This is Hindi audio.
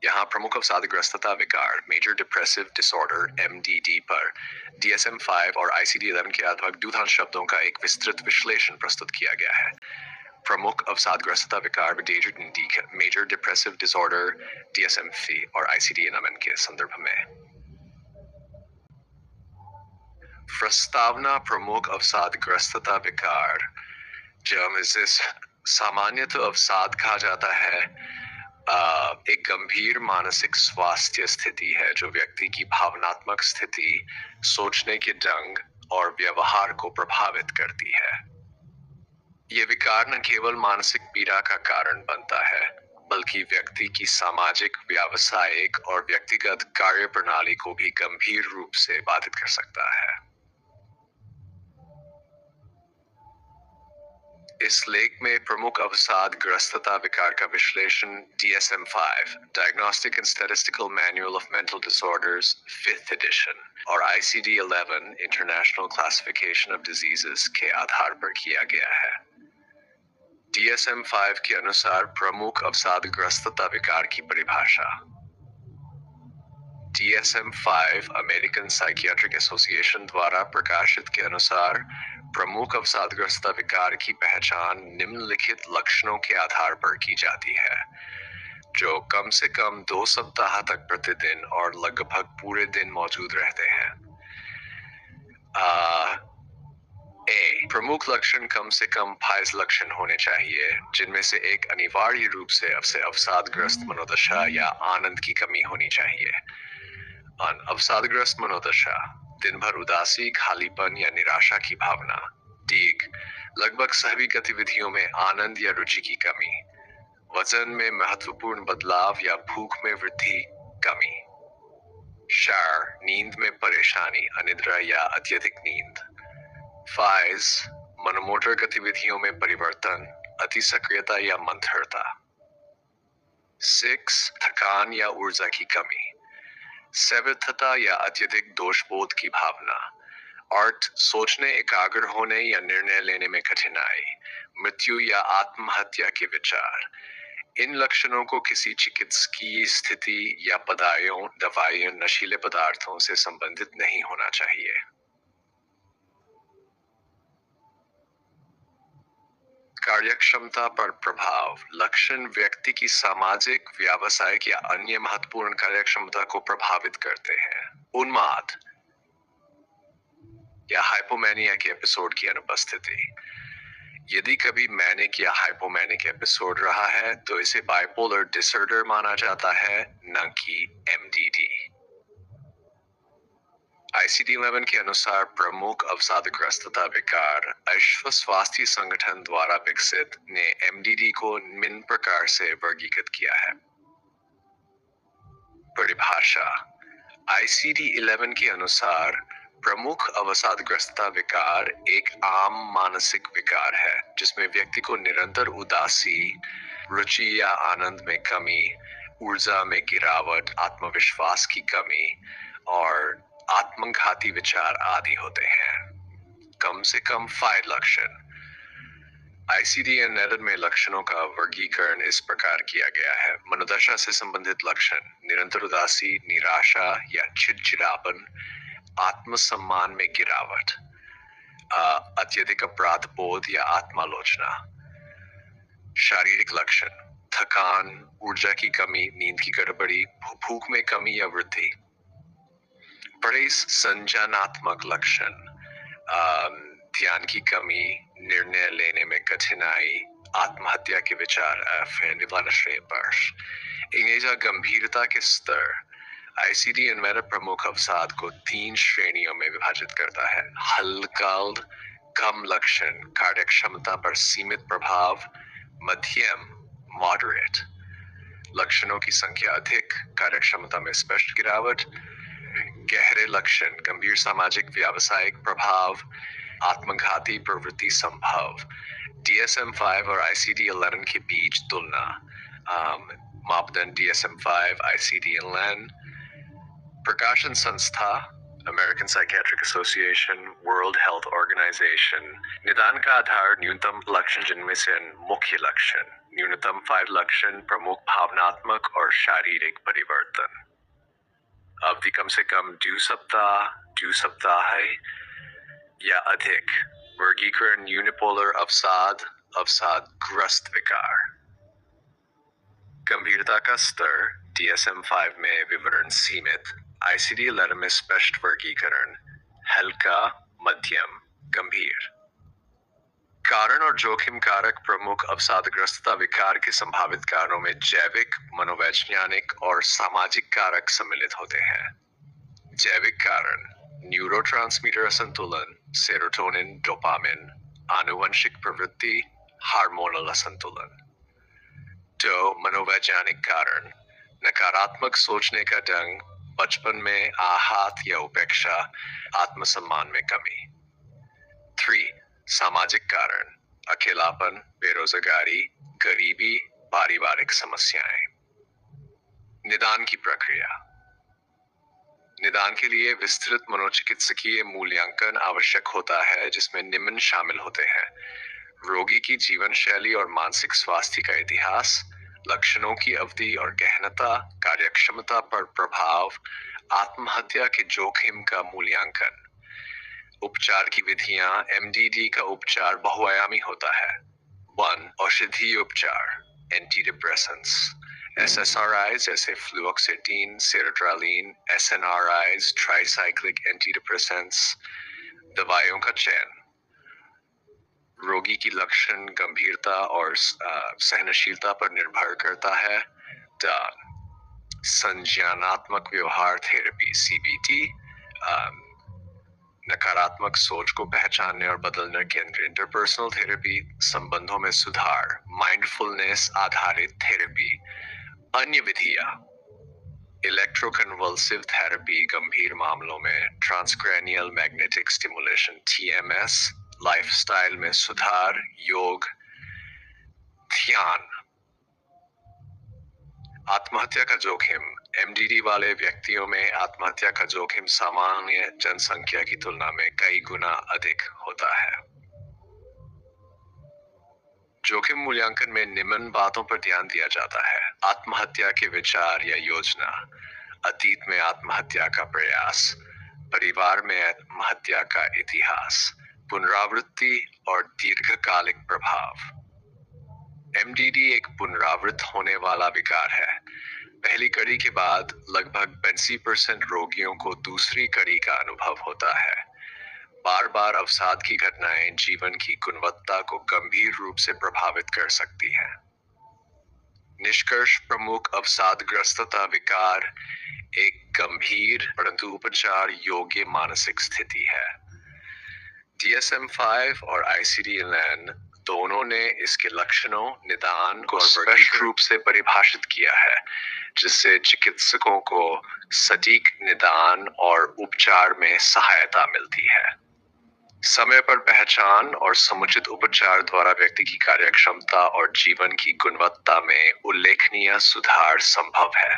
यहाँ प्रमुख अवसादग्रस्तता विकार मेजर डिप्रेसिव डिसऑर्डर MDD पर DSM-5 और ICD-11 के आधार द्यूतांश शब्दों का एक विस्तृत विश्लेषण प्रस्तुत किया गया है। प्रमुख अवसादग्रस्तता विकार मेजर डिप्रेसिव डिसऑर्डर DSM-5 और ICD-11 के संदर्भ में प्रस्तावना प्रमुख अवसादग्रस्तता विकार जर्मिसिस सामान्यतः अवसाद कहा जाता है एक गंभीर मानसिक स्वास्थ्य स्थिति है जो व्यक्ति की भावनात्मक स्थिति, सोचने के ढंग और व्यवहार को प्रभावित करती है। ये विकार न केवल मानसिक पीड़ा का कारण बनता है बल्कि व्यक्ति की सामाजिक, व्यावसायिक और व्यक्तिगत कार्य प्रणाली को भी गंभीर रूप से बाधित कर सकता है। इस लेख में प्रमुख अवसादग्रस्तता विकार का विश्लेषण DSM-5 Diagnostic and Statistical Manual of Mental Disorders 5th edition और ICD-11 International Classification of Diseases के आधार पर किया गया है। DSM-5 के अनुसार प्रमुख अवसादग्रस्तता विकार की परिभाषा DSM-5 अमेरिकन साइकियाट्रिक एसोसिएशन द्वारा प्रकाशित के अनुसार प्रमुख अवसादग्रस्तता विकार की पहचान निम्नलिखित लक्षणों के आधार पर की जाती है, जो कम से कम 2 सप्ताह तक प्रतिदिन और लगभग पूरे दिन मौजूद रहते हैं। प्रमुख लक्षण कम से कम 5 लक्षण होने चाहिए, जिनमें से एक अनिवार्य रूप से अवसादग्रस्त मनोदशा या आनंद की कमी होनी चाहिए। अवसादग्रस्त मनोदशा दिन भर उदासी, खालीपन या निराशा की भावना। लगभग सभी गतिविधियों में आनंद या रुचि की कमी। वजन में महत्वपूर्ण बदलाव या भूख में वृद्धि, कमी। नींद में परेशानी, अनिद्रा या अत्यधिक नींद। मनोमोटर गतिविधियों में परिवर्तन, अति सक्रियता या मंथरता। 6 थकान या ऊर्जा की कमी। सेवथता या अत्यधिक दोषबोध की भावना। 8 सोचने, एकाग्र होने या निर्णय लेने में कठिनाई, मृत्यु या आत्महत्या के विचार। इन लक्षणों को किसी चिकित्सकीय स्थिति या दवाइयों, नशीले पदार्थों से संबंधित नहीं होना चाहिए। कार्यक्षमता पर प्रभाव। लक्षण व्यक्ति की सामाजिक, व्यावसायिक या अन्य महत्वपूर्ण कार्यक्षमता को प्रभावित करते हैं। उन्माद या हाइपोमैनिया के एपिसोड की अनुपस्थिति। यदि कभी मैनिक या हाइपोमैनिक एपिसोड रहा है तो इसे बाइपोलर डिसऑर्डर माना जाता है, न कि MDD। ICD-11 के अनुसार प्रमुख अवसादग्रस्तता विकार विश्व स्वास्थ्य संगठन द्वारा विकसित ने MDD को निम्न प्रकार से वर्गीकृत किया है। परिभाषा ICD-11 के अनुसार प्रमुख अवसादग्रस्तता विकार एक आम मानसिक विकार है जिसमें व्यक्ति को निरंतर उदासी, रुचि या आनंद में कमी, ऊर्जा में गिरावट, आत्मविश्वास की कमी और आत्मघाती विचार आदि होते हैं। कम से कम 5 लक्षण। ICD-11 में लक्षणों का वर्गीकरण इस प्रकार किया गया है। मनोदशा से संबंधित लक्षण: निरंतर उदासी, निराशा या चिड़चिड़ापन, आत्मसम्मान में गिरावट, अत्यधिक अपराध बोध या आत्मालोचना। शारीरिक लक्षण: थकान, ऊर्जा की कमी, नींद की गड़बड़ी, भूख में कमी या वृद्धि। बड़े संज्ञानात्मक लक्षण: ध्यान की कमी, निर्णय लेने में कठिनाई, आत्महत्या के विचार। गंभीरता के स्तर। ICD-11 प्रमुख अवसाद को 3 श्रेणियों में विभाजित करता है: हल्का, कम लक्षण, कार्यक्षमता पर सीमित प्रभाव, मध्यम, मॉडरेट। लक्षणों की संख्या अधिक, कार्यक्षमता में स्पष्ट गिरावट। गहरे लक्षण: गंभीर सामाजिक, व्यावसायिक प्रभाव, आत्मघाती प्रवृत्ति संभव। DSM-5 और ICD-11 के बीच तुलना। मापदंड DSM-5, ICD-11। प्रकाशन संस्था American Psychiatric Association, World Health Organization. निदान का आधार न्यूनतम लक्षण, जिनमें से मुख्य लक्षण न्यूनतम 5 लक्षण, प्रमुख भावनात्मक और शारीरिक परिवर्तन। अवधि कम से कम 2 सप्ताह है या अधिक। वर्गीकरण यूनिपोलर अवसाद, अवसादग्रस्त विकार। गंभीरता का स्तर DSM-5 में विवरण सीमित, ICD-11 में स्पष्ट वर्गीकरण हल्का, मध्यम, गंभीर। कारण और जोखिम कारक। प्रमुख अवसादग्रस्तता विकार के संभावित कारणों में जैविक, मनोवैज्ञानिक और सामाजिक कारक सम्मिलित होते हैं। जैविक कारण न्यूरोट्रांसमीटर असंतुलन, सेरोटोनिन, डोपामिन। आनुवंशिक प्रवृत्ति, हार्मोनल असंतुलन। तो मनोवैज्ञानिक कारण नकारात्मक सोचने का ढंग, बचपन में आहत या उपेक्षा, आत्मसम्मान में कमी। 3. सामाजिक कारण अकेलापन, बेरोजगारी, गरीबी, पारिवारिक समस्याएं। निदान की प्रक्रिया। निदान के लिए विस्तृत मनोचिकित्सकीय मूल्यांकन आवश्यक होता है, जिसमें निम्न शामिल होते हैं: रोगी की जीवन शैली और मानसिक स्वास्थ्य का इतिहास, लक्षणों की अवधि और गहनता, कार्यक्षमता पर प्रभाव, आत्महत्या के जोखिम का मूल्यांकन। उपचार की विधियां। MDD का उपचार बहुआयामी होता है। 1. औषधीय उपचार, एंटीडिप्रेसेंट्स, SSRI जैसे फ्लुओक्सेटीन, सेरोट्रालीन, SNRIs, ट्राइसाइक्लिक एंटीडिप्रेसेंट्स। दवाइयों का चयन रोगी की लक्षण, गंभीरता और सहनशीलता पर निर्भर करता है। संज्ञानात्मक व्यवहार थेरेपी, CBT, नकारात्मक सोच को पहचानने और बदलने केंद्र। इंटरपर्सनल थेरेपी, संबंधों में सुधार, माइंडफुलनेस आधारित थेरेपी। अन्य विधियां इलेक्ट्रोकन्वल्सिव थेरेपी गंभीर मामलों में, ट्रांसक्रैनियल मैग्नेटिक स्टिमुलेशन TMS, लाइफस्टाइल में सुधार, योग, ध्यान। आत्महत्या का जोखिम। MDD वाले व्यक्तियों में आत्महत्या का जोखिम सामान्य जनसंख्या की तुलना में कई गुना अधिक होता है। जोखिम मूल्यांकन में निम्न बातों पर ध्यान दिया जाता है: आत्महत्या के विचार या योजना, अतीत में आत्महत्या का प्रयास, परिवार में आत्महत्या का इतिहास, पुनरावृत्ति और दीर्घकालिक प्रभाव। MDD एक पुनरावृत्त होने वाला विकार है। पहली कड़ी के बाद लगभग 82% रोगियों को दूसरी कड़ी का अनुभव होता है। बार बार अवसाद की घटनाएं जीवन की गुणवत्ता को गंभीर रूप से प्रभावित कर सकती हैं। निष्कर्ष। प्रमुख अवसादग्रस्तता विकार एक गंभीर परंतु उपचार योग्य मानसिक स्थिति है। DSM-5 और ICD-11 दोनों ने इसके लक्षणों, निदान को स्पष्ट रूप से परिभाषित किया है, जिससे चिकित्सकों को सटीक निदान और उपचार में सहायता मिलती है। समय पर पहचान और समुचित उपचार द्वारा व्यक्ति की कार्यक्षमता और जीवन की गुणवत्ता में उल्लेखनीय सुधार संभव है।